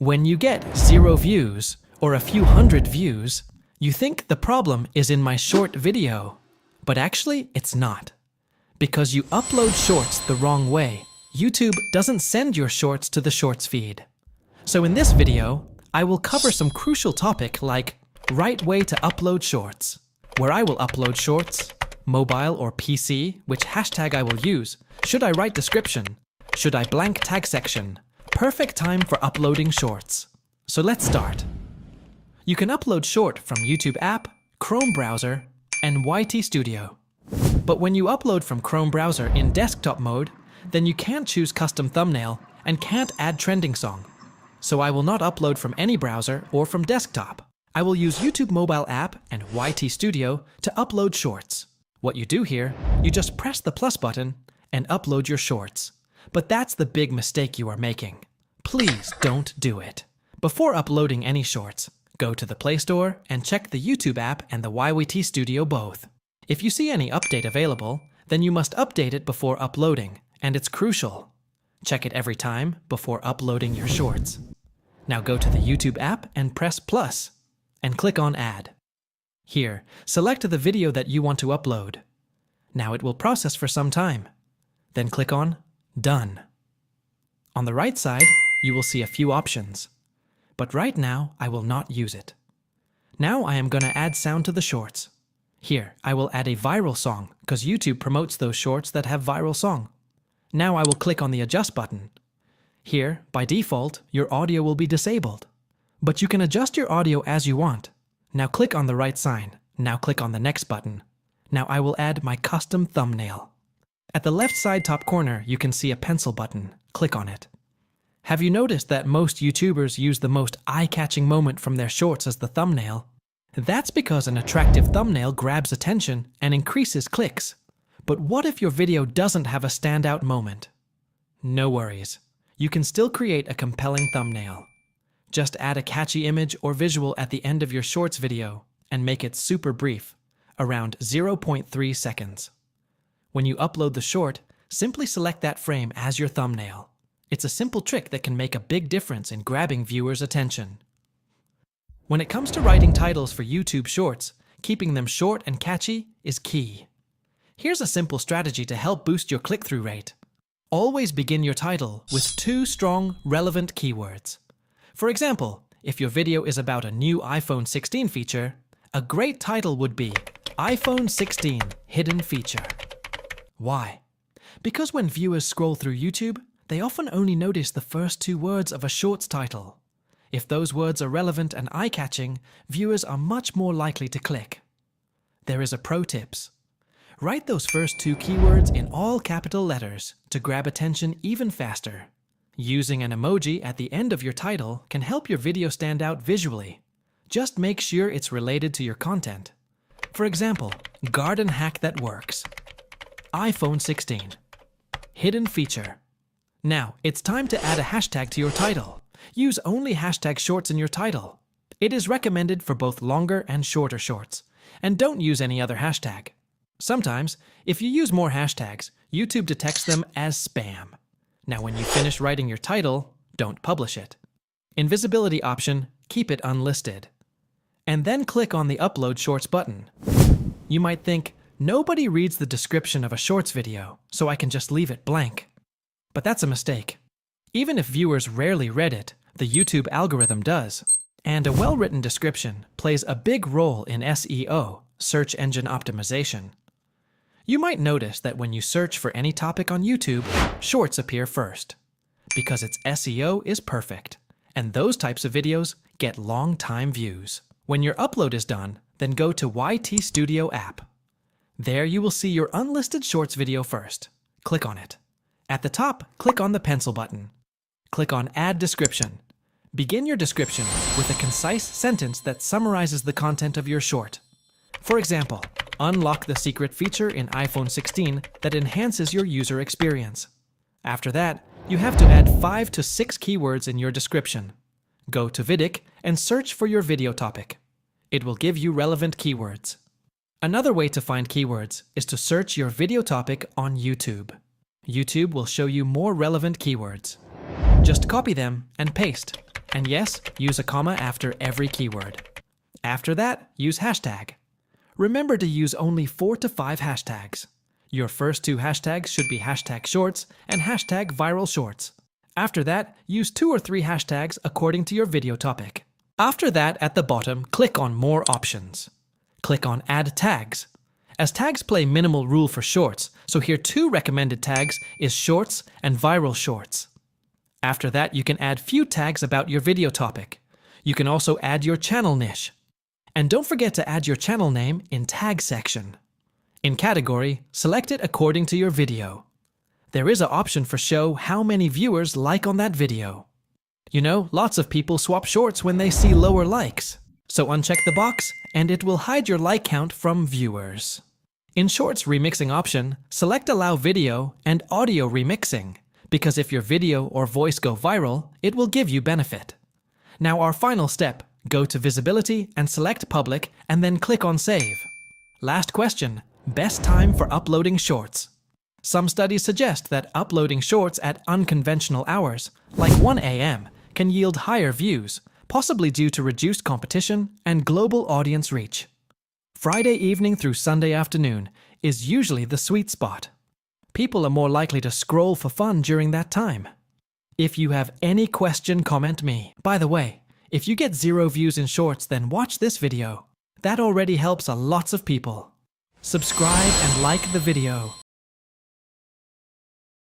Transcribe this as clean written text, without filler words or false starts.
When you get 0 views or a few hundred views, you think the problem is in my short video, but actually it's not. Because you upload shorts the wrong way, YouTube doesn't send your shorts to the shorts feed. So in this video, I will cover some crucial topic like right way to upload shorts, where I will upload shorts, mobile or PC, which hashtag I will use, should I write description, should I blank tag section, perfect time for uploading shorts. So let's start. You can upload short from YouTube app, Chrome browser, and YT Studio. But when you upload from Chrome browser in desktop mode, then you can't choose custom thumbnail and can't add trending song. So I will not upload from any browser or from desktop. I will use YouTube mobile app and YT Studio to upload shorts. What you do here, you just press the plus button and upload your shorts. But that's the big mistake you are making. Please don't do it. Before uploading any shorts, go to the Play Store and check the YouTube app and the YT Studio both. If you see any update available, then you must update it before uploading, and it's crucial. Check it every time before uploading your shorts. Now go to the YouTube app and press plus, and click on Add. Here, select the video that you want to upload. Now it will process for some time. Then click on Done. On the right side, you will see a few options. But right now, I will not use it. Now I am going to add sound to the shorts. Here, I will add a viral song, because YouTube promotes those shorts that have viral song. Now I will click on the Adjust button. Here, by default, your audio will be disabled. But you can adjust your audio as you want. Now click on the right sign. Now click on the next button. Now I will add my custom thumbnail. At the left side top corner, you can see a pencil button. Click on it. Have you noticed that most YouTubers use the most eye-catching moment from their shorts as the thumbnail? That's because an attractive thumbnail grabs attention and increases clicks. But what if your video doesn't have a standout moment? No worries. You can still create a compelling thumbnail. Just add a catchy image or visual at the end of your shorts video and make it super brief, around 0.3 seconds. When you upload the short, simply select that frame as your thumbnail. It's a simple trick that can make a big difference in grabbing viewers' attention. When it comes to writing titles for YouTube Shorts, keeping them short and catchy is key. Here's a simple strategy to help boost your click-through rate. Always begin your title with 2 strong, relevant keywords. For example, if your video is about a new iPhone 16 feature, a great title would be iPhone 16 Hidden Feature. Why? Because when viewers scroll through YouTube, they often only notice the first 2 words of a shorts title. If those words are relevant and eye-catching, viewers are much more likely to click. There is a pro tips. Write those first 2 keywords in all capital letters to grab attention even faster. Using an emoji at the end of your title can help your video stand out visually. Just make sure it's related to your content. For example, garden hack that works. iPhone 16. Hidden feature. Now, it's time to add a hashtag to your title. Use only hashtag shorts in your title. It is recommended for both longer and shorter shorts. And don't use any other hashtag. Sometimes, if you use more hashtags, YouTube detects them as spam. Now when you finish writing your title, don't publish it. Invisibility option, keep it unlisted. And then click on the Upload Shorts button. You might think, nobody reads the description of a shorts video, so I can just leave it blank. But that's a mistake. Even if viewers rarely read it, the YouTube algorithm does. And a well-written description plays a big role in SEO, search engine optimization. You might notice that when you search for any topic on YouTube, shorts appear first. Because its SEO is perfect, and those types of videos get long-time views. When your upload is done, then go to YT Studio app. There you will see your unlisted shorts video first. Click on it. At the top, click on the pencil button. Click on Add Description. Begin your description with a concise sentence that summarizes the content of your short. For example, unlock the secret feature in iPhone 16 that enhances your user experience. After that, you have to add 5 to 6 keywords in your description. Go to Vidic and search for your video topic. It will give you relevant keywords. Another way to find keywords is to search your video topic on YouTube. YouTube will show you more relevant keywords. Just copy them and paste. And yes, use a comma after every keyword. After that, use hashtag. Remember to use only 4 to 5 hashtags. Your first 2 hashtags should be hashtag shorts and hashtag viral shorts. After that, use 2 or 3 hashtags according to your video topic. After that, at the bottom, click on More Options. Click on Add Tags. As tags play minimal role for shorts, so here 2 recommended tags is shorts and viral shorts. After that, you can add few tags about your video topic. You can also add your channel niche. And don't forget to add your channel name in Tag section. In Category, select it according to your video. There is an option for show how many viewers like on that video. You know, lots of people swap shorts when they see lower likes. So uncheck the box and it will hide your like count from viewers. In Shorts remixing option, select Allow Video and Audio Remixing, because if your video or voice go viral, it will give you benefit. Now our final step, go to Visibility and select Public and then click on Save. Last question, best time for uploading shorts. Some studies suggest that uploading shorts at unconventional hours, like 1 a.m., can yield higher views, possibly due to reduced competition and global audience reach. Friday evening through Sunday afternoon is usually the sweet spot. People are more likely to scroll for fun during that time. If you have any question, comment me. By the way, if you get 0 views in shorts, then watch this video. That already helps a lots of people. Subscribe and like the video.